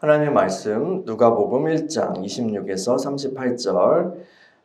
하나님의 말씀 누가복음 1장 26에서 38절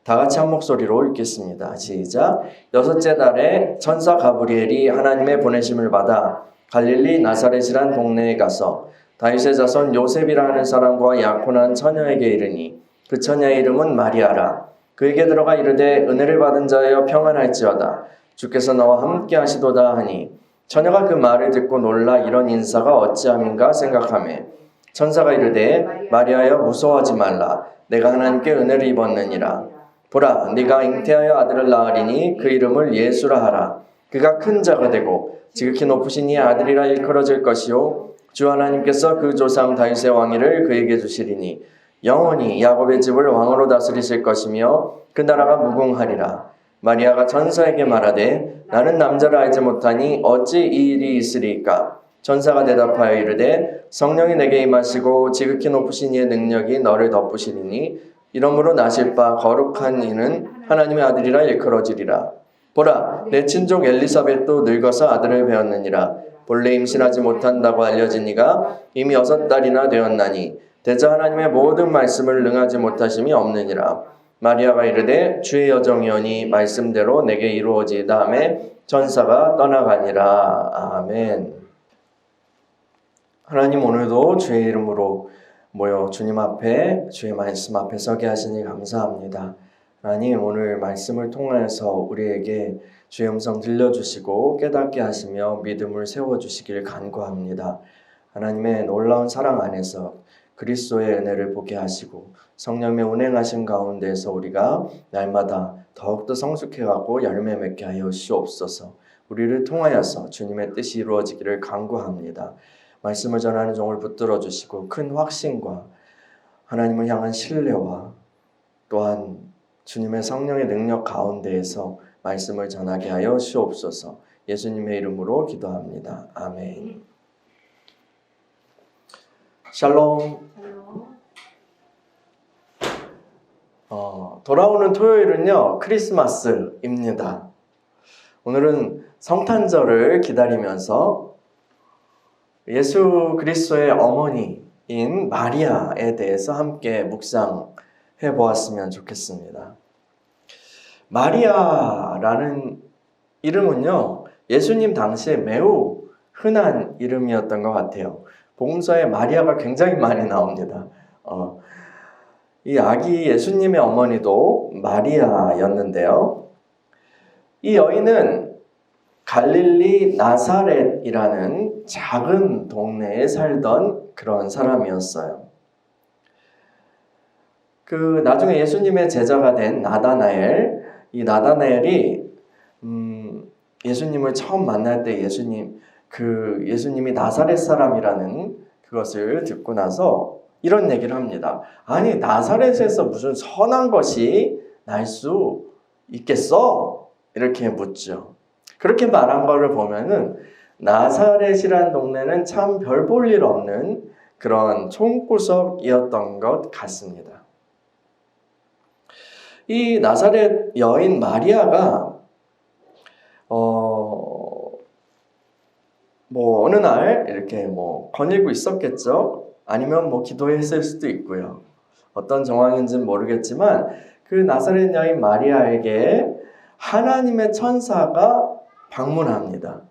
다 같이 한 목소리로 읽겠습니다. 시작. 여섯째 달에 천사 가브리엘이 하나님의 보내심을 받아 갈릴리 나사렛이란 동네에 가서 다윗의 자손 요셉이라는 사람과 약혼한 처녀에게 이르니 그 처녀의 이름은 마리아라. 그에게 들어가 이르되 은혜를 받은 자여 평안할지어다. 주께서 너와 함께 하시도다 하니 처녀가 그 말을 듣고 놀라 이런 인사가 어찌함인가 생각하매 천사가 이르되 마리아여 무서워하지 말라. 내가 하나님께 은혜를 입었느니라. 보라, 네가 잉태하여 아들을 낳으리니 그 이름을 예수라 하라. 그가 큰 자가 되고 지극히 높으신 이 아들이라 일컬어질 것이요 주 하나님께서 그 조상 다윗의 왕위를 그에게 주시리니 영원히 야곱의 집을 왕으로 다스리실 것이며 그 나라가 무궁하리라. 마리아가 천사에게 말하되 나는 남자를 알지 못하니 어찌 이 일이 있으리까? 천사가 대답하여 이르되 성령이 내게 임하시고 지극히 높으신 이의 능력이 너를 덮으시리니 이러므로 나실 바 거룩한 이는 하나님의 아들이라 일컬어지리라. 보라, 내 친족 엘리사벳도 늙어서 아들을 배었느니라. 본래 임신하지 못한다고 알려진 이가 이미 6달이나 되었나니 대저 하나님의 모든 말씀을 능하지 못하심이 없느니라. 마리아가 이르되 주의 여정이오니 말씀대로 내게 이루어지이다 하매 천사가 떠나가니라. 아멘. 하나님, 오늘도 주의 이름으로 모여 주님 앞에 주의 말씀 앞에 서게 하시니 감사합니다. 하나님, 오늘 말씀을 통하여서 우리에게 주의 음성 들려주시고 깨닫게 하시며 믿음을 세워주시길 간구합니다. 하나님의 놀라운 사랑 안에서 그리스도의 은혜를 보게 하시고 성령의 운행하신 가운데서 우리가 날마다 더욱더 성숙해가고 열매 맺게 하여 주옵소서. 우리를 통하여서 주님의 뜻이 이루어지기를 간구합니다. 말씀을 전하는 종을 붙들어 주시고 큰 확신과 하나님을 향한 신뢰와 또한 주님의 성령의 능력 가운데에서 말씀을 전하게 하여 주옵소서. 예수님의 이름으로 기도합니다. 아멘. 샬롬. 돌아오는 토요일은요, 크리스마스입니다. 오늘은 성탄절을 기다리면서 예수 그리스도의 어머니인 마리아에 대해서 함께 묵상해 보았으면 좋겠습니다. 마리아라는 이름은요, 예수님 당시에 매우 흔한 이름이었던 것 같아요. 복음서에 마리아가 굉장히 많이 나옵니다. 이 아기 예수님의 어머니도 마리아였는데요. 이 여인은 갈릴리 나사렛이라는 작은 동네에 살던 그런 사람이었어요. 나중에 예수님의 제자가 된 나다나엘, 이 나다나엘이 예수님을 처음 만날 때 예수님이 나사렛 사람이라는 그것을 듣고 나서 이런 얘기를 합니다. 아니, 나사렛에서 무슨 선한 것이 날 수 있겠어? 이렇게 묻죠. 그렇게 말한 거를 보면은 나사렛이란 동네는 참 별 볼 일 없는 그런 총구석이었던 것 같습니다. 이 나사렛 여인 마리아가 어느 날 이렇게 거닐고 있었겠죠. 아니면 기도했을 수도 있고요. 어떤 정황인지는 모르겠지만 그 나사렛 여인 마리아에게 하나님의 천사가 방문합니다.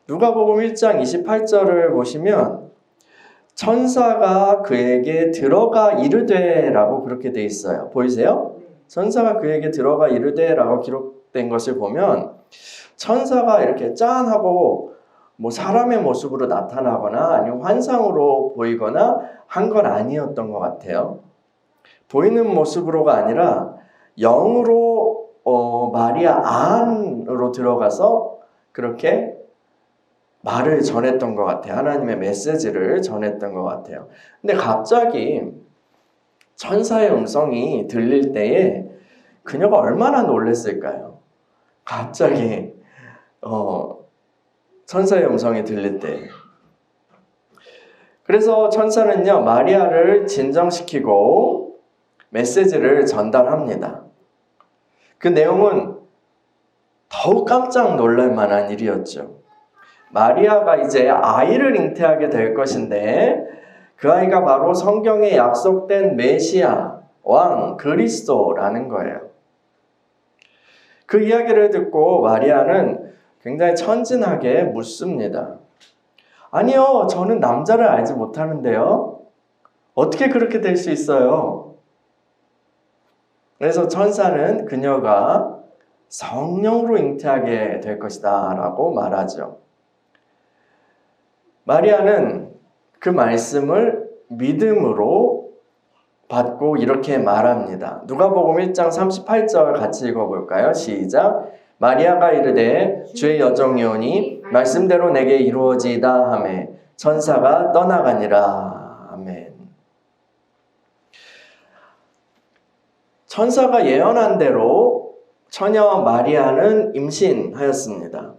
누가복음 1장 28절을 보시면 천사가 그에게 들어가 이르되라고 그렇게 돼 있어요. 보이세요? 천사가 그에게 들어가 이르되라고 기록된 것을 보면 천사가 이렇게 짠 하고 사람의 모습으로 나타나거나 아니면 환상으로 보이거나 한 건 아니었던 것 같아요. 보이는 모습으로가 아니라 영으로 마리아 안으로 들어가서 그렇게 말을 전했던 것 같아요. 하나님의 메시지를 전했던 것 같아요. 근데 갑자기 천사의 음성이 들릴 때에 그녀가 얼마나 놀랐을까요? 갑자기 천사의 음성이 들릴 때. 그래서 천사는요, 마리아를 진정시키고 메시지를 전달합니다. 그 내용은 더욱 깜짝 놀랄 만한 일이었죠. 마리아가 이제 아이를 잉태하게 될 것인데 그 아이가 바로 성경에 약속된 메시아, 왕, 그리스도라는 거예요. 그 이야기를 듣고 마리아는 굉장히 천진하게 묻습니다. 아니요, 저는 남자를 알지 못하는데요. 어떻게 그렇게 될 수 있어요? 그래서 천사는 그녀가 성령으로 잉태하게 될 것이다 라고 말하죠. 마리아는 그 말씀을 믿음으로 받고 이렇게 말합니다. 누가복음 1장 38절 같이 읽어볼까요? 시작. 마리아가 이르되 주의 여종이오니 말씀대로 내게 이루어지이다 하매 천사가 떠나가니라. 아멘. 천사가 예언한 대로 처녀 마리아는 임신하였습니다.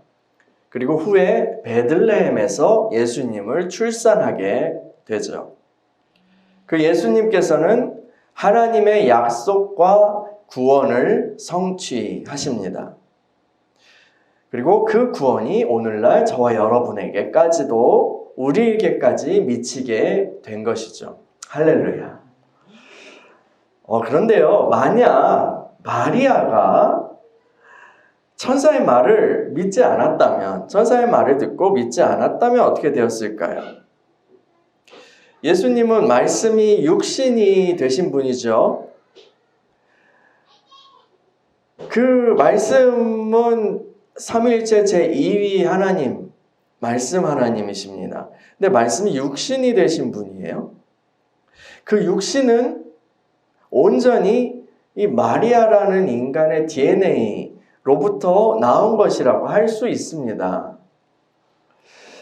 그리고 후에 베들레헴에서 예수님을 출산하게 되죠. 그 예수님께서는 하나님의 약속과 구원을 성취하십니다. 그리고 그 구원이 오늘날 저와 여러분에게까지도 우리에게까지 미치게 된 것이죠. 할렐루야. 그런데요, 만약 마리아가 천사의 말을 믿지 않았다면, 천사의 말을 듣고 믿지 않았다면 어떻게 되었을까요? 예수님은 말씀이 육신이 되신 분이죠. 그 말씀은 삼위일체 제2위 하나님, 말씀 하나님이십니다. 근데 말씀이 육신이 되신 분이에요. 그 육신은 온전히 이 마리아라는 인간의 DNA로부터 나온 것이라고 할 수 있습니다.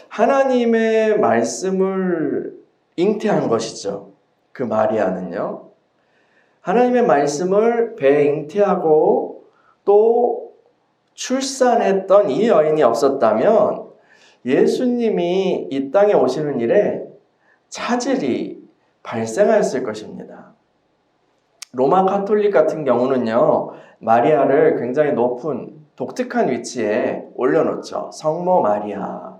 하나님의 말씀을 잉태한 것이죠. 그 마리아는요. 하나님의 말씀을 배에 잉태하고 또 출산했던 이 여인이 없었다면 예수님이 이 땅에 오시는 일에 차질이 발생하였을 것입니다. 로마 카톨릭 같은 경우는요, 마리아를 굉장히 높은 독특한 위치에 올려놓죠. 성모 마리아.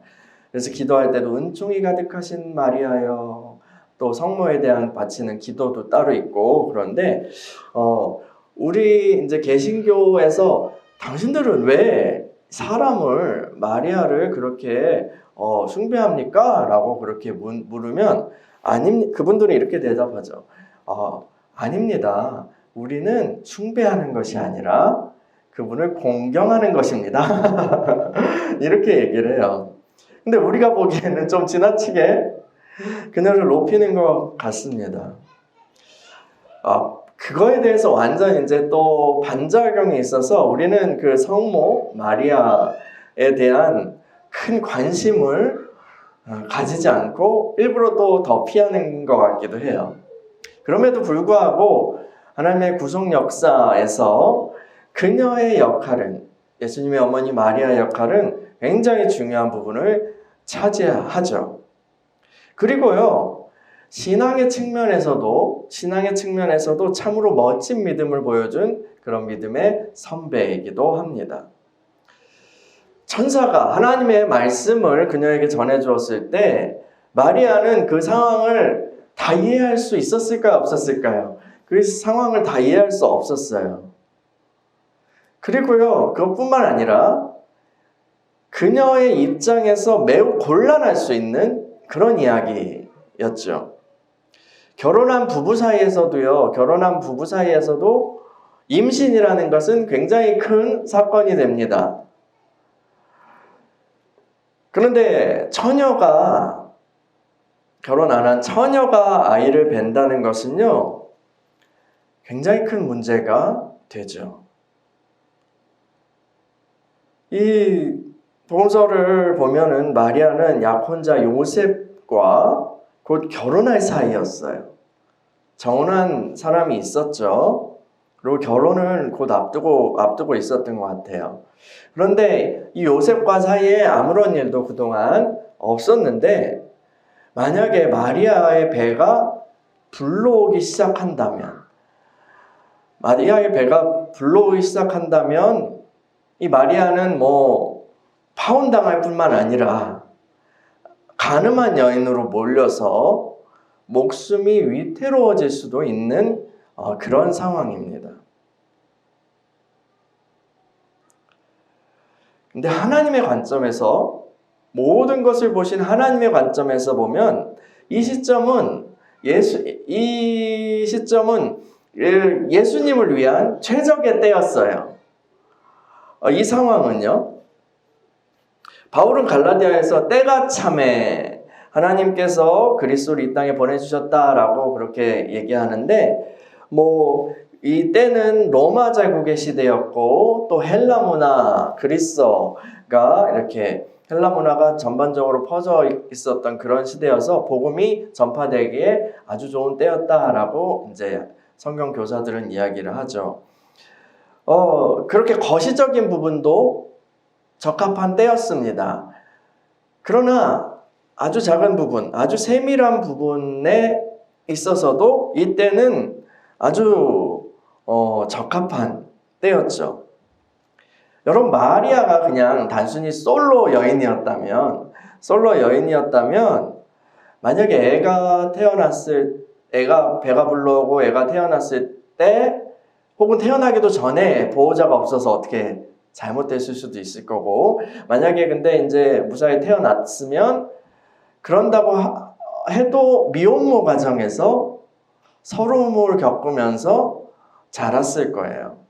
그래서 기도할 때도 은총이 가득하신 마리아요. 또 성모에 대한 바치는 기도도 따로 있고, 그런데 우리 이제 개신교에서 당신들은 왜 사람을 마리아를 그렇게 숭배합니까? 라고 그렇게 물으면 그분들은 이렇게 대답하죠. 아닙니다. 우리는 숭배하는 것이 아니라 그분을 공경하는 것입니다. 이렇게 얘기를 해요. 근데 우리가 보기에는 좀 지나치게 그녀를 높이는 것 같습니다. 그거에 대해서 완전 이제 또 반작용이 있어서 우리는 그 성모 마리아에 대한 큰 관심을 가지지 않고 일부러 또 더 피하는 것 같기도 해요. 그럼에도 불구하고 하나님의 구속 역사에서 그녀의 역할은, 예수님의 어머니 마리아의 역할은 굉장히 중요한 부분을 차지하죠. 그리고요, 신앙의 측면에서도 참으로 멋진 믿음을 보여준 그런 믿음의 선배이기도 합니다. 천사가 하나님의 말씀을 그녀에게 전해주었을 때 마리아는 그 상황을 다 이해할 수 있었을까요? 없었을까요? 그 상황을 다 이해할 수 없었어요. 그리고요, 그것뿐만 아니라 그녀의 입장에서 매우 곤란할 수 있는 그런 이야기였죠. 결혼한 부부 사이에서도 임신이라는 것은 굉장히 큰 사건이 됩니다. 그런데 결혼 안 한 처녀가 아이를 뵌다는 것은요, 굉장히 큰 문제가 되죠. 이 복음서를 보면은 마리아는 약혼자 요셉과 곧 결혼할 사이였어요. 정혼한 사람이 있었죠. 그리고 결혼을 곧 앞두고 있었던 것 같아요. 그런데 이 요셉과 사이에 아무런 일도 그동안 없었는데, 만약에 마리아의 배가 불러오기 시작한다면 이 마리아는 파혼당할 뿐만 아니라 가늠한 여인으로 몰려서 목숨이 위태로워질 수도 있는 그런 상황입니다. 근데 하나님의 관점에서, 모든 것을 보신 하나님의 관점에서 보면 이 시점은 예수님을 위한 최적의 때였어요. 이 상황은요, 바울은 갈라디아에서 때가 참에 하나님께서 그리스도를 이 땅에 보내주셨다라고 그렇게 얘기하는데, 이 때는 로마 제국의 시대였고, 또 헬라 문화, 그리스어가 이렇게 헬라 문화가 전반적으로 퍼져 있었던 그런 시대여서 복음이 전파되기에 아주 좋은 때였다라고 이제 성경 교사들은 이야기를 하죠. 그렇게 거시적인 부분도 적합한 때였습니다. 그러나 아주 작은 부분, 아주 세밀한 부분에 있어서도 이때는 아주 적합한 때였죠. 여러분, 마리아가 그냥 단순히 솔로 여인이었다면, 만약에 애가 배가 불러오고 애가 태어났을 때, 혹은 태어나기도 전에 보호자가 없어서 어떻게 잘못됐을 수도 있을 거고, 만약에 근데 이제 무사히 태어났으면, 그런다고 해도 미혼모 가정에서 서러움을 겪으면서 자랐을 거예요.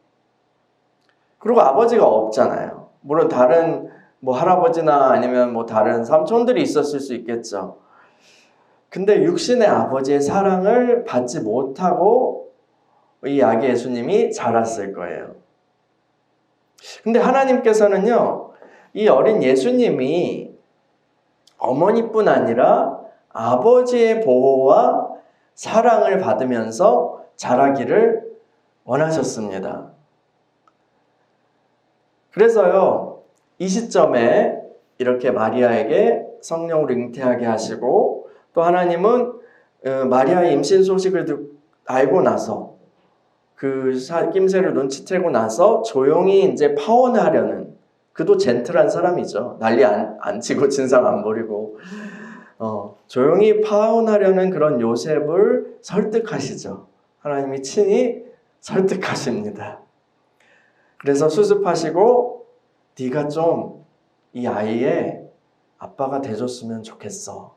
그리고 아버지가 없잖아요. 물론 다른 할아버지나 아니면 다른 삼촌들이 있었을 수 있겠죠. 근데 육신의 아버지의 사랑을 받지 못하고 이 아기 예수님이 자랐을 거예요. 근데 하나님께서는요, 이 어린 예수님이 어머니뿐 아니라 아버지의 보호와 사랑을 받으면서 자라기를 원하셨습니다. 그래서요, 이 시점에 이렇게 마리아에게 성령으로 잉태하게 하시고, 또 하나님은 마리아의 임신 소식을 알고 나서, 그 낌새를 눈치채고 나서 조용히 이제 파혼하려는, 그도 젠틀한 사람이죠. 난리 안 치고 진상 안 부리고 조용히 파혼하려는 그런 요셉을 설득하시죠. 하나님이 친히 설득하십니다. 그래서 수습하시고, 네가 좀 이 아이의 아빠가 돼줬으면 좋겠어.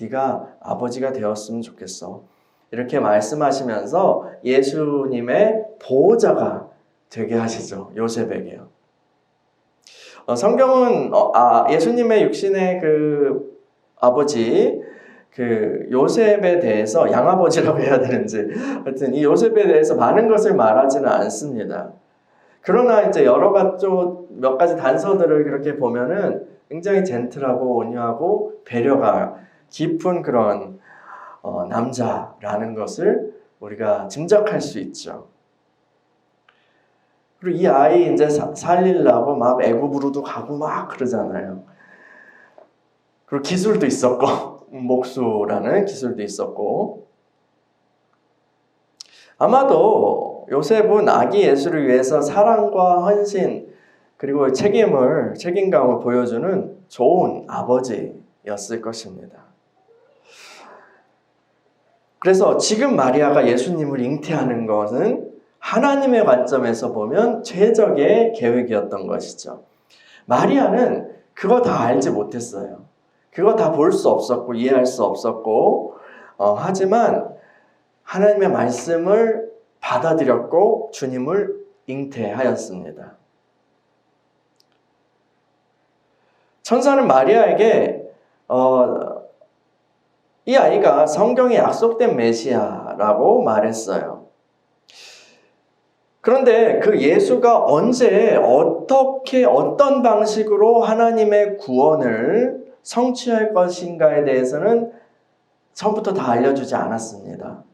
네가 아버지가 되었으면 좋겠어. 이렇게 말씀하시면서 예수님의 보호자가 되게 하시죠. 요셉에게요. 성경은 예수님의 육신의 그 아버지, 그 요셉에 대해서, 양아버지라고 해야 되는지, 하여튼 이 요셉에 대해서 많은 것을 말하지는 않습니다. 그러나 이제 몇 가지 단서들을 그렇게 보면은 굉장히 젠틀하고 온유하고 배려가 깊은 그런 남자라는 것을 우리가 짐작할 수 있죠. 그리고 이 아이 이제 살리려고 막 애굽으로도 가고 막 그러잖아요. 그리고 기술도 있었고, 목수라는 기술도 있었고, 아마도 요셉은 아기 예수를 위해서 사랑과 헌신, 그리고 책임감을 보여주는 좋은 아버지였을 것입니다. 그래서 지금 마리아가 예수님을 잉태하는 것은 하나님의 관점에서 보면 최적의 계획이었던 것이죠. 마리아는 그거 다 알지 못했어요. 그거 다 볼 수 없었고 이해할 수 없었고, 하지만 하나님의 말씀을 받아들였고 주님을 잉태하였습니다. 천사는 마리아에게 이 아이가 성경에 약속된 메시아라고 말했어요. 그런데 그 예수가 언제, 어떻게, 어떤 방식으로 하나님의 구원을 성취할 것인가에 대해서는 처음부터 다 알려주지 않았습니다.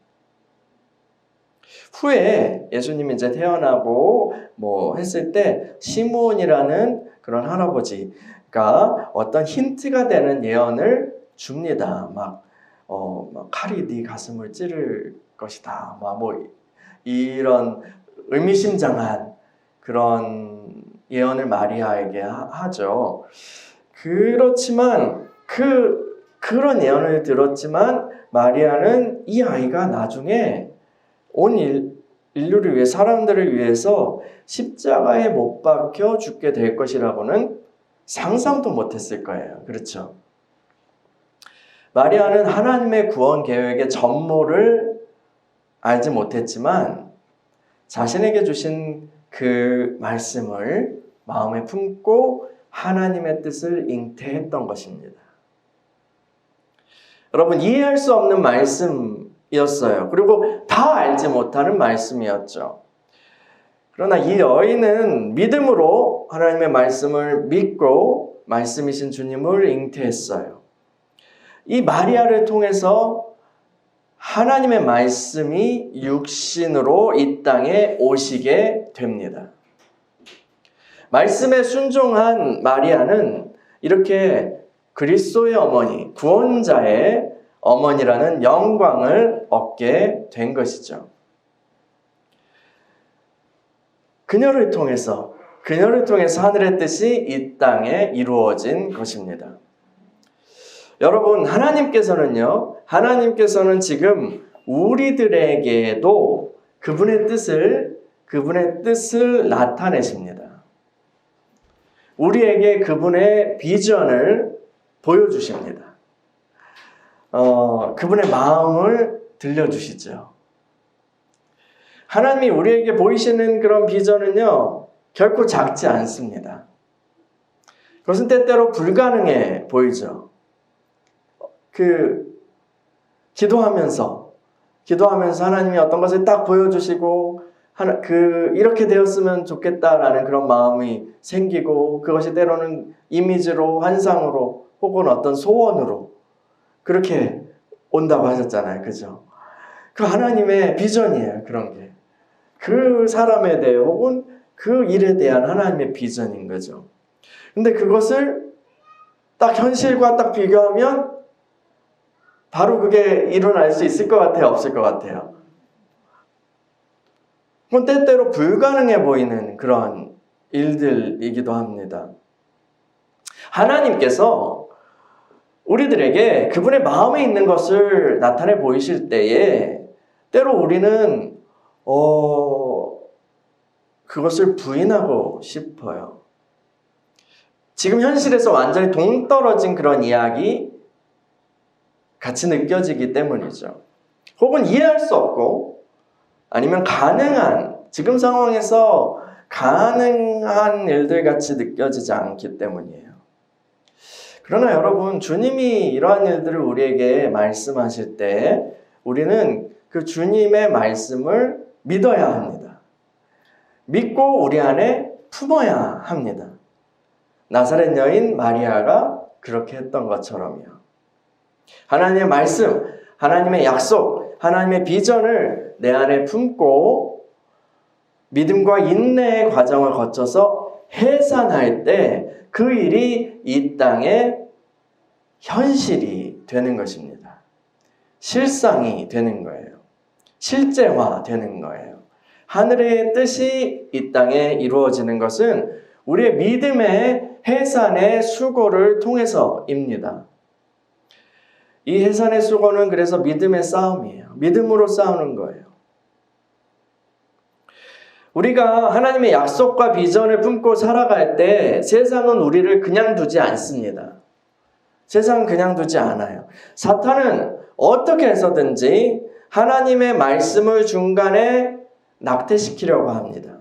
후에 예수님이 이제 태어나고 했을 때 시므온이라는 그런 할아버지가 어떤 힌트가 되는 예언을 줍니다. 막 칼이 네 가슴을 찌를 것이다. 이런 의미심장한 그런 예언을 마리아에게 하죠. 그렇지만 그런 예언을 들었지만 마리아는 이 아이가 나중에 온 인류를 위해 사람들을 위해서 십자가에 못 박혀 죽게 될 것이라고는 상상도 못했을 거예요. 그렇죠? 마리아는 하나님의 구원 계획의 전모를 알지 못했지만 자신에게 주신 그 말씀을 마음에 품고 하나님의 뜻을 잉태했던 것입니다. 여러분, 이해할 수 없는 말씀이었어요. 그리고 다 알지 못하는 말씀이었죠. 그러나 이 여인은 믿음으로 하나님의 말씀을 믿고 말씀이신 주님을 잉태했어요. 이 마리아를 통해서 하나님의 말씀이 육신으로 이 땅에 오시게 됩니다. 말씀에 순종한 마리아는 이렇게 그리스도의 어머니, 구원자의 어머니라는 영광을 얻게 된 것이죠. 그녀를 통해서 하늘의 뜻이 이 땅에 이루어진 것입니다. 여러분, 하나님께서는 지금 우리들에게도 그분의 뜻을 나타내십니다. 우리에게 그분의 비전을 보여주십니다. 그분의 마음을 들려주시죠. 하나님이 우리에게 보이시는 그런 비전은요, 결코 작지 않습니다. 그것은 때때로 불가능해 보이죠. 기도하면서 하나님이 어떤 것을 딱 보여주시고, 이렇게 되었으면 좋겠다라는 그런 마음이 생기고, 그것이 때로는 이미지로, 환상으로, 혹은 어떤 소원으로 그렇게 온다고 하셨잖아요. 그죠? 그 하나님의 비전이에요. 그런 게. 그 사람에 대해 혹은 그 일에 대한 하나님의 비전인 거죠. 근데 그것을 딱 현실과 딱 비교하면 바로 그게 일어날 수 있을 것 같아요? 없을 것 같아요? 때때로 불가능해 보이는 그런 일들이기도 합니다. 하나님께서 우리들에게 그분의 마음에 있는 것을 나타내 보이실 때에 때로 우리는 그것을 부인하고 싶어요. 지금 현실에서 완전히 동떨어진 그런 이야기 같이 느껴지기 때문이죠. 혹은 이해할 수 없고 아니면 지금 상황에서 가능한 일들 같이 느껴지지 않기 때문이에요. 그러나 여러분, 주님이 이러한 일들을 우리에게 말씀하실 때 우리는 그 주님의 말씀을 믿어야 합니다. 믿고 우리 안에 품어야 합니다. 나사렛 여인 마리아가 그렇게 했던 것처럼요. 하나님의 말씀, 하나님의 약속, 하나님의 비전을 내 안에 품고 믿음과 인내의 과정을 거쳐서 해산할 때 그 일이 이 땅에 현실이 되는 것입니다. 실상이 되는 거예요. 실제화 되는 거예요. 하늘의 뜻이 이 땅에 이루어지는 것은 우리의 믿음의 해산의 수고를 통해서입니다. 이 해산의 수고는 그래서 믿음의 싸움이에요. 믿음으로 싸우는 거예요. 우리가 하나님의 약속과 비전을 품고 살아갈 때 세상은 우리를 그냥 두지 않습니다. 세상은 그냥 두지 않아요. 사탄은 어떻게 해서든지 하나님의 말씀을 중간에 낙태시키려고 합니다.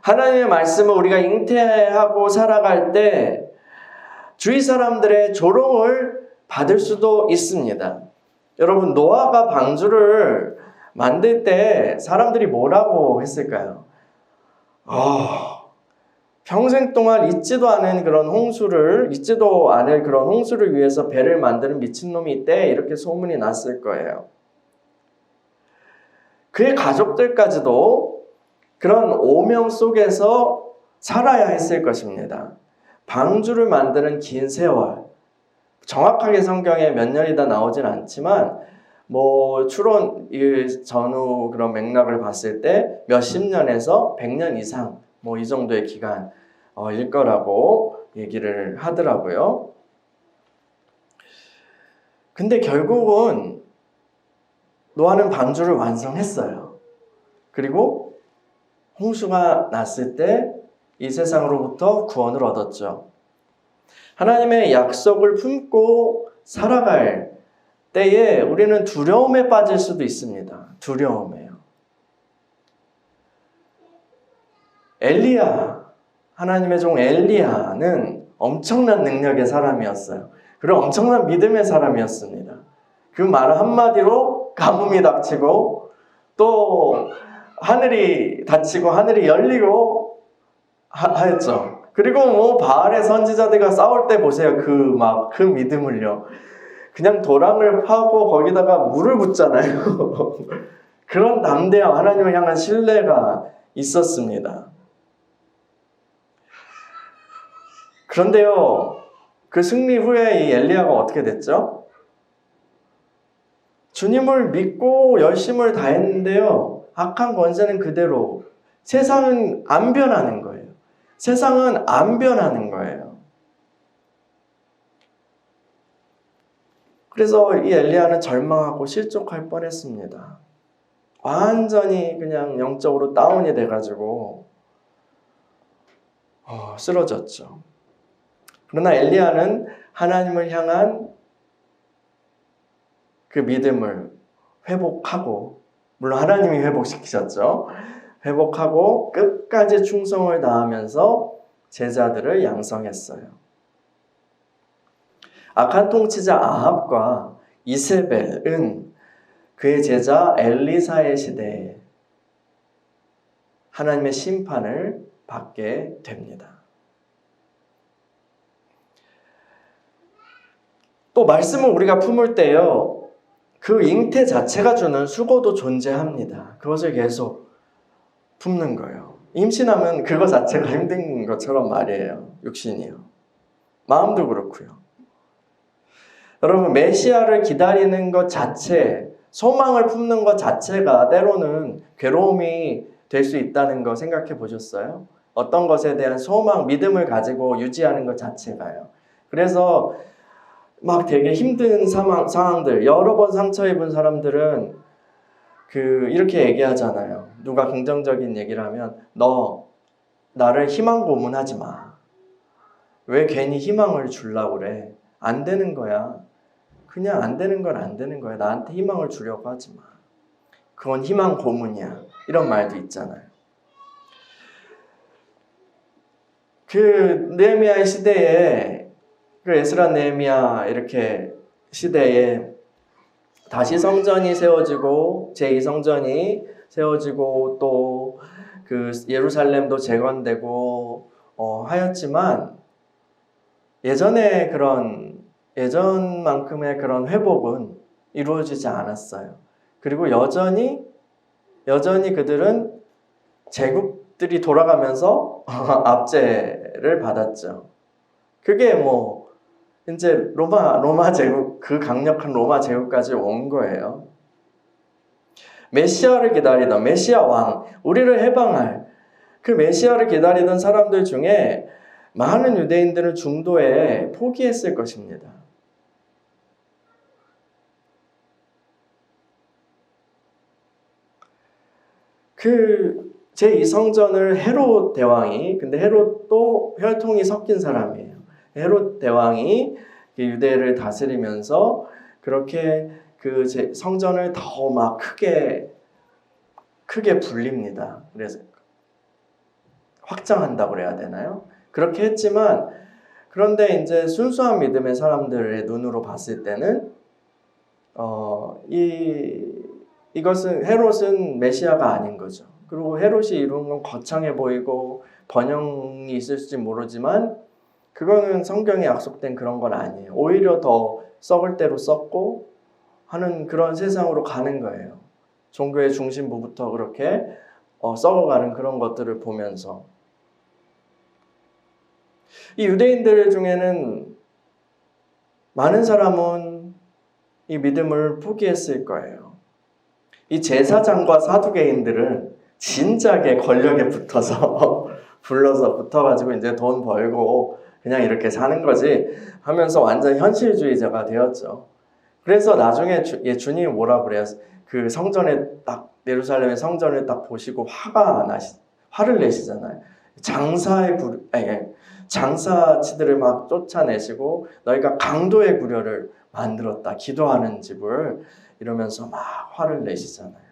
하나님의 말씀을 우리가 잉태하고 살아갈 때 주위 사람들의 조롱을 받을 수도 있습니다. 여러분, 노아가 방주를 만들 때 사람들이 뭐라고 했을까요? 평생 동안 잊지도 않을 그런 홍수를 위해서 배를 만드는 미친놈이 있대, 이렇게 소문이 났을 거예요. 그의 가족들까지도 그런 오명 속에서 살아야 했을 것입니다. 방주를 만드는 긴 세월, 정확하게 성경에 몇 년이다 나오진 않지만 추론 전후 그런 맥락을 봤을 때 몇십 년에서 100년 이상 이 정도의 기간일 거라고 얘기를 하더라고요. 근데 결국은 노아는 방주를 완성했어요. 그리고 홍수가 났을 때 이 세상으로부터 구원을 얻었죠. 하나님의 약속을 품고 살아갈 때에 우리는 두려움에 빠질 수도 있습니다. 두려움에요. 엘리야, 하나님의 종 엘리야는 엄청난 능력의 사람이었어요. 그리고 엄청난 믿음의 사람이었습니다. 그 말 한마디로 가뭄이 닥치고 또 하늘이 닫히고 하늘이 열리고 하였죠. 그리고 뭐 바알의 선지자들과 싸울 때 보세요. 그 믿음을요. 그냥 도랑을 파고 거기다가 물을 붓잖아요. 그런 담대함, 하나님을 향한 신뢰가 있었습니다. 그런데요, 그 승리 후에 이 엘리야가 어떻게 됐죠? 주님을 믿고 열심을 다했는데요, 악한 권세는 그대로. 세상은 안 변하는 거예요. 세상은 안 변하는 거예요. 그래서 이 엘리야는 절망하고 실족할 뻔했습니다. 완전히 그냥 영적으로 다운이 돼가지고 쓰러졌죠. 그러나 엘리야는 하나님을 향한 그 믿음을 회복하고, 물론 하나님이 회복시키셨죠. 회복하고 끝까지 충성을 다하면서 제자들을 양성했어요. 악한 통치자 아합과 이세벨은 그의 제자 엘리사의 시대에 하나님의 심판을 받게 됩니다. 또 말씀을 우리가 품을 때요, 그 잉태 자체가 주는 수고도 존재합니다. 그것을 계속 품는 거예요. 임신하면 그거 자체가 힘든 것처럼 말이에요. 육신이요. 마음도 그렇고요. 여러분, 메시아를 기다리는 것 자체, 소망을 품는 것 자체가 때로는 괴로움이 될 수 있다는 거 생각해 보셨어요? 어떤 것에 대한 소망, 믿음을 가지고 유지하는 것 자체가요. 그래서 막 되게 힘든 상황들, 여러 번 상처 입은 사람들은 이렇게 얘기하잖아요. 누가 긍정적인 얘기를 하면, 너 나를 희망 고문하지 마. 왜 괜히 희망을 주려고 그래? 안 되는 거야. 그냥 안 되는 건 안 되는 거야. 나한테 희망을 주려고 하지 마. 그건 희망 고문이야. 이런 말도 있잖아요. 느헤미야의 시대에, 에스라 느헤미야 이렇게 시대에 다시 성전이 세워지고 제2성전이 세워지고 또 예루살렘도 재건되고 하였지만 예전만큼의 그런 회복은 이루어지지 않았어요. 그리고 여전히 그들은 제국들이 돌아가면서 압제를 받았죠. 그게 이제 로마 제국, 그 강력한 로마 제국까지 온 거예요. 메시아를 기다리던 메시아 왕, 우리를 해방할 그 메시아를 기다리던 사람들 중에 많은 유대인들은 중도에 포기했을 것입니다. 제2성전을 헤롯 대왕이, 근데 헤롯도 혈통이 섞인 사람이에요. 헤롯 대왕이 유대를 다스리면서 그렇게 성전을 더 막 크게 불립니다. 그래서 확장한다고 그래야 되나요? 그렇게 했지만, 그런데 이제 순수한 믿음의 사람들의 눈으로 봤을 때는 이것은 헤롯은 메시아가 아닌 거죠. 그리고 헤롯이 이룬 건 거창해 보이고 번영이 있을지 모르지만 그거는 성경에 약속된 그런 건 아니에요. 오히려 더 썩을 대로 썩고 하는 그런 세상으로 가는 거예요. 종교의 중심부부터 그렇게 썩어가는 그런 것들을 보면서 이 유대인들 중에는 많은 사람은 이 믿음을 포기했을 거예요. 이 제사장과 사두개인들은 진작에 권력에 붙어서 붙어가지고 이제 돈 벌고 그냥 이렇게 사는 거지 하면서 완전 현실주의자가 되었죠. 그래서 나중에 주님이 뭐라 그래요? 그 성전에 딱 예루살렘의 성전을 딱 보시고 화를 내시잖아요. 장사치들을 막 쫓아내시고 너희가 강도의 구려를 만들었다. 기도하는 집을 이러면서 막 화를 내시잖아요.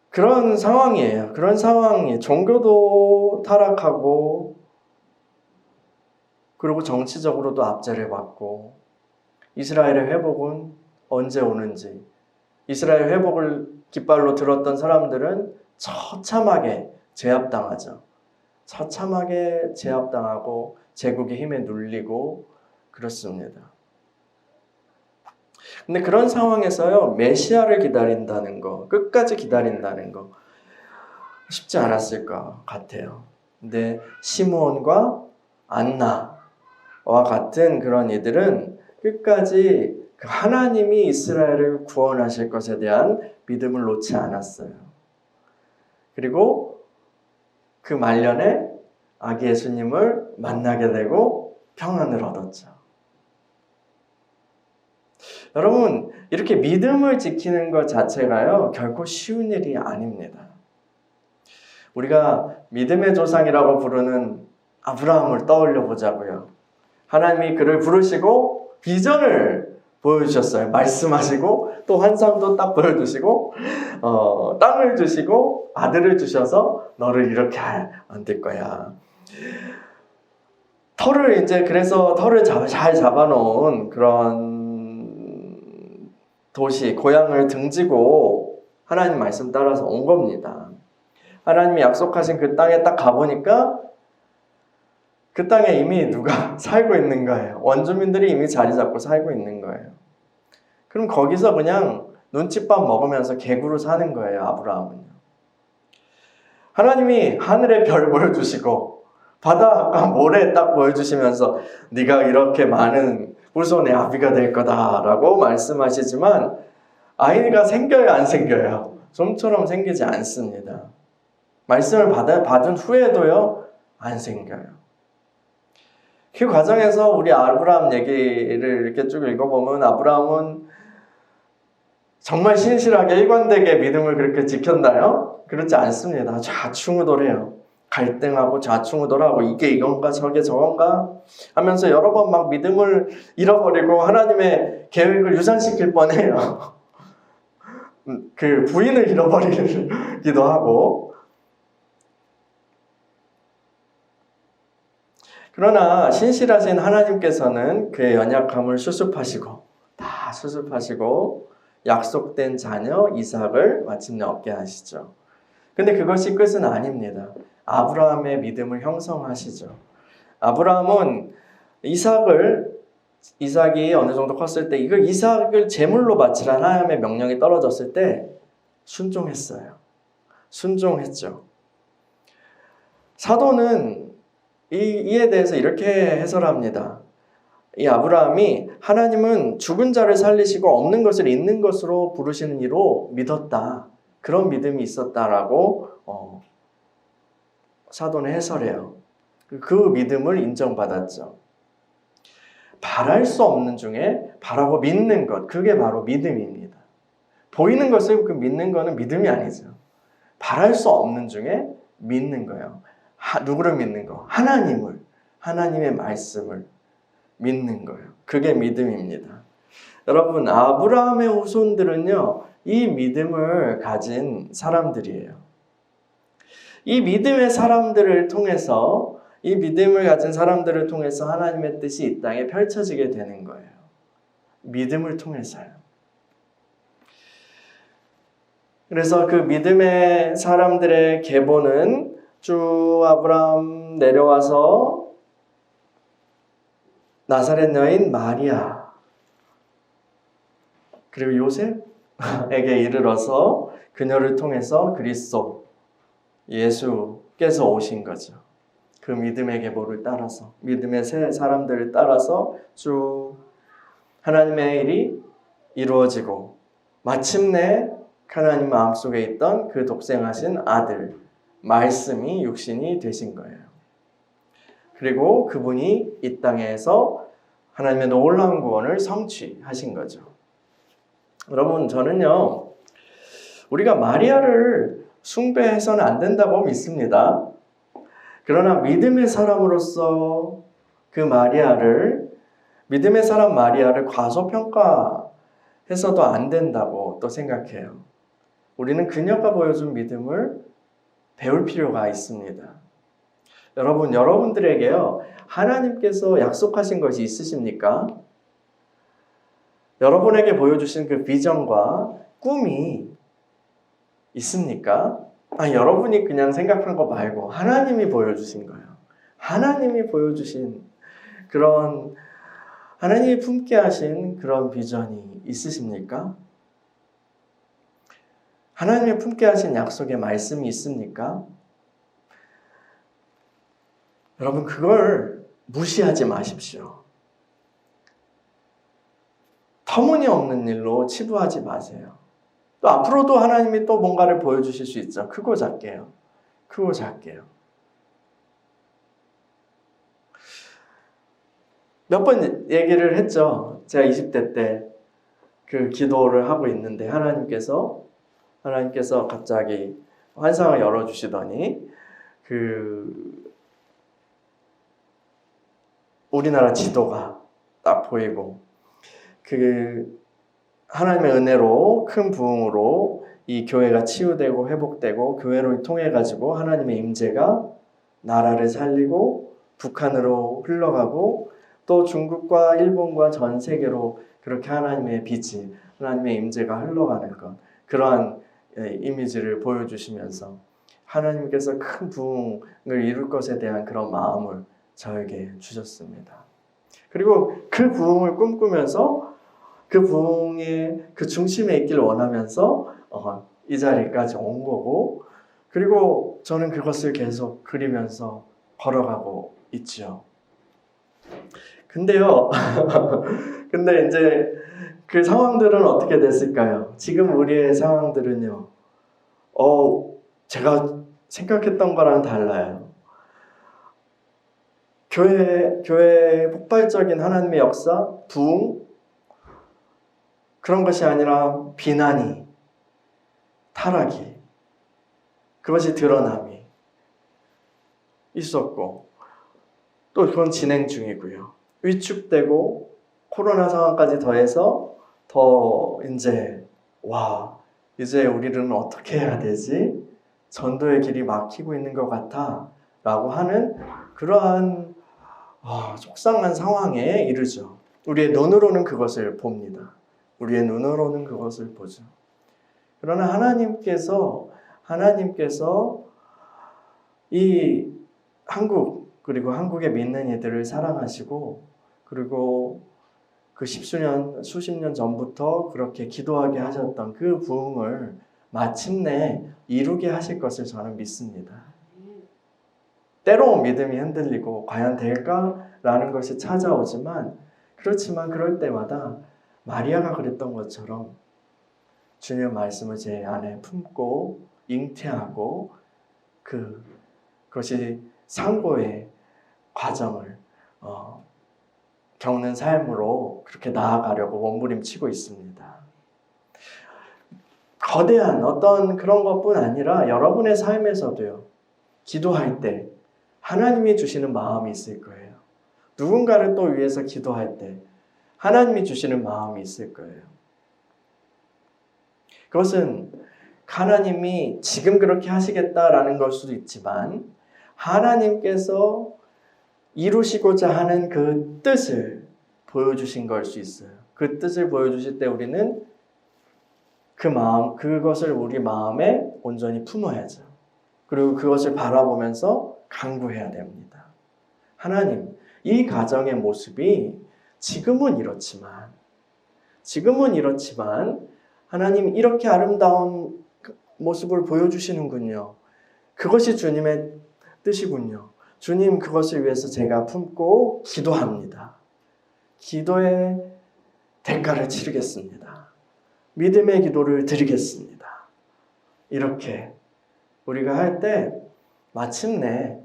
그런 상황이에요. 그런 상황이 종교도 타락하고 그리고 정치적으로도 압제를 받고 이스라엘의 회복은 언제 오는지 이스라엘 회복을 깃발로 들었던 사람들은 처참하게 제압당하죠. 처참하게 제압당하고 제국의 힘에 눌리고 그렇습니다. 근데 그런 상황에서요, 메시아를 기다린다는 거, 끝까지 기다린다는 거 쉽지 않았을 것 같아요. 근데 시므온과 안나와 같은 그런 이들은 끝까지 하나님이 이스라엘을 구원하실 것에 대한 믿음을 놓지 않았어요. 그리고 그 말년에 아기 예수님을 만나게 되고 평안을 얻었죠. 여러분, 이렇게 믿음을 지키는 것 자체가요, 결코 쉬운 일이 아닙니다. 우리가 믿음의 조상이라고 부르는 아브라함을 떠올려 보자고요. 하나님이 그를 부르시고 비전을 보여주셨어요. 말씀하시고 또 환상도 딱 보여주시고 땅을 주시고 아들을 주셔서 너를 이렇게 만들 거야. 그래서 터를 잘 잡아놓은 그런 도시, 고향을 등지고 하나님 말씀 따라서 온 겁니다. 하나님이 약속하신 그 땅에 딱 가보니까 그 땅에 이미 누가 살고 있는 거예요. 원주민들이 이미 자리 잡고 살고 있는 거예요. 그럼 거기서 그냥 눈칫밥 먹으면서 개구로 사는 거예요, 아브라함은요. 하나님이 하늘의 별 보여주시고 바다가 모래 딱 보여주시면서 네가 이렇게 많은 후손의 아비가 될 거다라고 말씀하시지만 아이가 생겨요, 안 생겨요? 좀처럼 생기지 않습니다. 말씀을 받은 후에도요, 안 생겨요. 그 과정에서 우리 아브라함 얘기를 이렇게 쭉 읽어보면 아브라함은 정말 신실하게 일관되게 믿음을 그렇게 지켰나요? 그렇지 않습니다. 좌충우돌해요. 갈등하고 좌충우돌하고 이게 이건가 저게 저건가 하면서 여러 번 막 믿음을 잃어버리고 하나님의 계획을 유산시킬 뻔해요. 그 부인을 잃어버리기도 하고. 그러나 신실하신 하나님께서는 그의 연약함을 다 수습하시고 약속된 자녀 이삭을 마침내 얻게 하시죠. 근데 그것이 끝은 아닙니다. 아브라함의 믿음을 형성하시죠. 아브라함은 이삭이 어느 정도 컸을 때 이삭을 제물로 바치라 하나님의 명령이 떨어졌을 때 순종했어요. 순종했죠. 사도는 이에 대해서 이렇게 해설합니다. 이 아브라함이 하나님은 죽은 자를 살리시고 없는 것을 있는 것으로 부르시는 이로 믿었다. 그런 믿음이 있었다라고 사도는 해설해요. 그 믿음을 인정받았죠. 바랄 수 없는 중에 바라고 믿는 것, 그게 바로 믿음입니다. 보이는 것을 믿는 거는 믿음이 아니죠. 바랄 수 없는 중에 믿는 거예요. 누구를 믿는 거? 하나님의 말씀을 믿는 거예요. 그게 믿음입니다. 여러분, 아브라함의 후손들은요, 이 믿음을 가진 사람들이에요. 이 믿음의 사람들을 통해서, 이 믿음을 가진 사람들을 통해서 하나님의 뜻이 이 땅에 펼쳐지게 되는 거예요. 믿음을 통해서요. 그래서 그 믿음의 사람들의 계보는 쭉 아브라함 내려와서 나사렛 여인 마리아 그리고 요셉에게 이르러서 그녀를 통해서 그리스도 예수께서 오신 거죠. 그 믿음의 계보를 따라서 믿음의 새 사람들을 따라서 쭉 하나님의 일이 이루어지고 마침내 하나님 마음속에 있던 그 독생하신 아들 말씀이 육신이 되신 거예요. 그리고 그분이 이 땅에서 하나님의 놀라운 구원을 성취하신 거죠. 여러분, 저는요, 우리가 마리아를 숭배해서는 안 된다고 믿습니다. 그러나 믿음의 사람으로서 그 믿음의 사람 마리아를 과소평가해서도 안 된다고 또 생각해요. 우리는 그녀가 보여준 믿음을 배울 필요가 있습니다. 여러분들에게요, 하나님께서 약속하신 것이 있으십니까? 여러분에게 보여주신 그 비전과 꿈이 있습니까? 여러분이 그냥 생각한 거 말고 하나님이 보여주신 거예요. 하나님이 보여주신 그런, 하나님이 품게 하신 그런 비전이 있으십니까? 하나님이 품게 하신 약속의 말씀이 있습니까? 여러분, 그걸 무시하지 마십시오. 터무니없는 일로 치부하지 마세요. 또 앞으로도 하나님이 또 뭔가를 보여주실 수 있죠. 크고 작게요. 크고 작게요. 몇 번 얘기를 했죠. 제가 20대 때 그 기도를 하고 있는데 하나님께서 갑자기 환상을 열어주시더니 우리나라 지도가 딱 보이고 하나님의 은혜로 큰 부흥으로 이 교회가 치유되고 회복되고 교회를 통해 가지고 하나님의 임재가 나라를 살리고 북한으로 흘러가고 또 중국과 일본과 전 세계로 그렇게 하나님의 빛이, 하나님의 임재가 흘러가는 것, 그러한 이미지를 보여주시면서 하나님께서 큰 부흥을 이룰 것에 대한 그런 마음을 저에게 주셨습니다. 그리고 그 부흥을 꿈꾸면서 그 부흥의 그 중심에 있기를 원하면서 이 자리까지 온 거고, 그리고 저는 그것을 계속 그리면서 걸어가고 있죠. 근데요, 근데 이제 그 상황들은 어떻게 됐을까요? 지금 우리의 상황들은요, 제가 생각했던 거랑 달라요. 교회의 폭발적인 하나님의 역사, 부흥, 그런 것이 아니라 비난이, 타락이, 그것이 드러남이 있었고, 또 그건 진행 중이고요. 위축되고 코로나 상황까지 더해서 더 이제 이제 우리는 어떻게 해야 되지? 전도의 길이 막히고 있는 것 같아 라고 하는 그러한 속상한 상황에 이르죠. 우리의 눈으로는 그것을 봅니다. 우리의 눈으로는 그것을 보죠. 그러나 하나님께서 이 한국, 그리고 한국에 믿는 이들을 사랑하시고, 그리고 그 수십 년 전부터 그렇게 기도하게 하셨던 그 부흥을 마침내 이루게 하실 것을 저는 믿습니다. 때로 믿음이 흔들리고 과연 될까라는 것이 찾아오지만, 그렇지만 그럴 때마다 마리아가 그랬던 것처럼 주님의 말씀을 제 안에 품고 잉태하고 그것이 상고의 과정을 겪는 삶으로 그렇게 나아가려고 몸부림치고 있습니다. 거대한 어떤 그런 것뿐 아니라 여러분의 삶에서도요, 기도할 때 하나님이 주시는 마음이 있을 거예요. 누군가를 또 위해서 기도할 때 하나님이 주시는 마음이 있을 거예요. 그것은 하나님이 지금 그렇게 하시겠다라는 걸 수도 있지만, 하나님께서 이루시고자 하는 그 뜻을 보여주신 걸 수 있어요. 그 뜻을 보여주실 때 우리는 그것을 우리 마음에 온전히 품어야죠. 그리고 그것을 바라보면서 간구해야 됩니다. 하나님, 이 가정의 모습이 지금은 이렇지만 하나님 이렇게 아름다운 모습을 보여주시는군요. 그것이 주님의 뜻이군요. 주님, 그것을 위해서 제가 품고 기도합니다. 기도의 대가를 치르겠습니다. 믿음의 기도를 드리겠습니다. 이렇게 우리가 할 때 마침내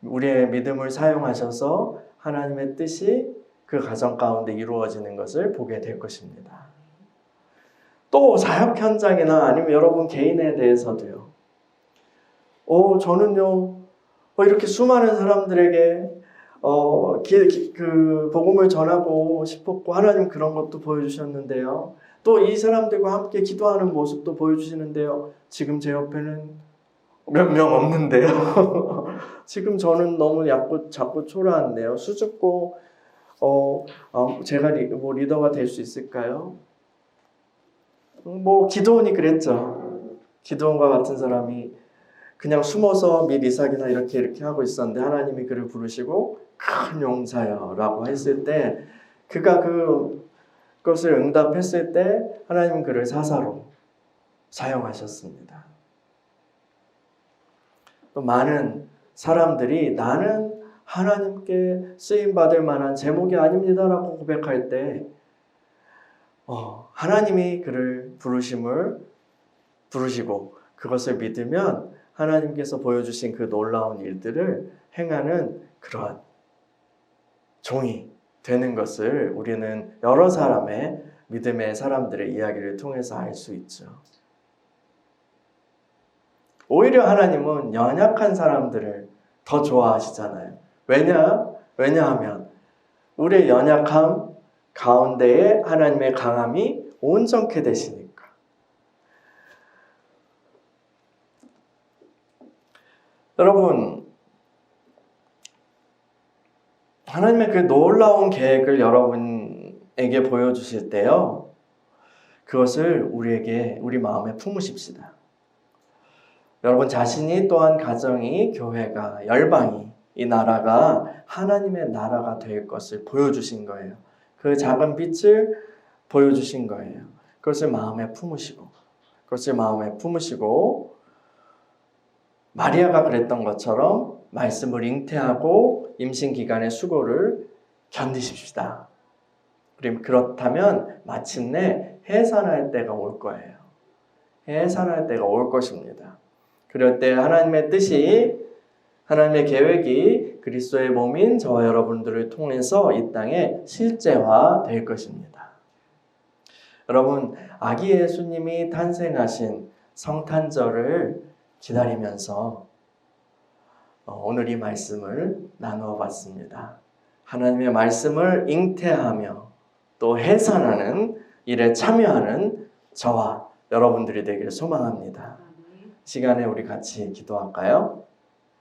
우리의 믿음을 사용하셔서 하나님의 뜻이 그 가정 가운데 이루어지는 것을 보게 될 것입니다. 또 사역 현장이나 아니면 여러분 개인에 대해서도요. 저는요, 이렇게 수많은 사람들에게 그 복음을 전하고 싶었고 하나님 그런 것도 보여주셨는데요. 또 이 사람들과 함께 기도하는 모습도 보여주시는데요. 지금 제 옆에는 몇 명 없는데요. 지금 저는 너무 자꾸 초라한데요. 수줍고 제가 리더가 될 수 있을까요? 기드온이 그랬죠. 기드온과 같은 사람이 그냥 숨어서 및 이삭이나 이렇게 하고 있었는데 하나님이 그를 부르시고 큰 용사여라고 했을 때 그가 그것을 응답했을 때 하나님은 그를 사사로 사용하셨습니다. 또 많은 사람들이 나는 하나님께 쓰임받을 만한 제목이 아닙니다라고 고백할 때 하나님이 그를 부르시고 그것을 믿으면 하나님께서 보여주신 그 놀라운 일들을 행하는 그러한 종이 되는 것을 우리는 여러 사람의 믿음의 사람들의 이야기를 통해서 알 수 있죠. 오히려 하나님은 연약한 사람들을 더 좋아하시잖아요. 왜냐하면 우리의 연약함 가운데에 하나님의 강함이 온전케 되시니까. 여러분, 하나님의 그 놀라운 계획을 여러분에게 보여주실 때요, 그것을 우리 마음에 품으십시다. 여러분 자신이 또한 가정이, 교회가, 열방이, 이 나라가 하나님의 나라가 될 것을 보여주신 거예요. 그 작은 빛을 보여주신 거예요. 그것을 마음에 품으시고 마리아가 그랬던 것처럼 말씀을 잉태하고 임신 기간의 수고를 견디십시다. 그렇다면 마침내 해산할 때가 올 거예요. 해산할 때가 올 것입니다. 그럴 때 하나님의 뜻이, 하나님의 계획이 그리스도의 몸인 저와 여러분들을 통해서 이 땅에 실제화될 것입니다. 여러분, 아기 예수님이 탄생하신 성탄절을 기다리면서 오늘 이 말씀을 나누어 봤습니다. 하나님의 말씀을 잉태하며 또 해산하는 일에 참여하는 저와 여러분들이 되기를 소망합니다. 시간에 우리 같이 기도할까요?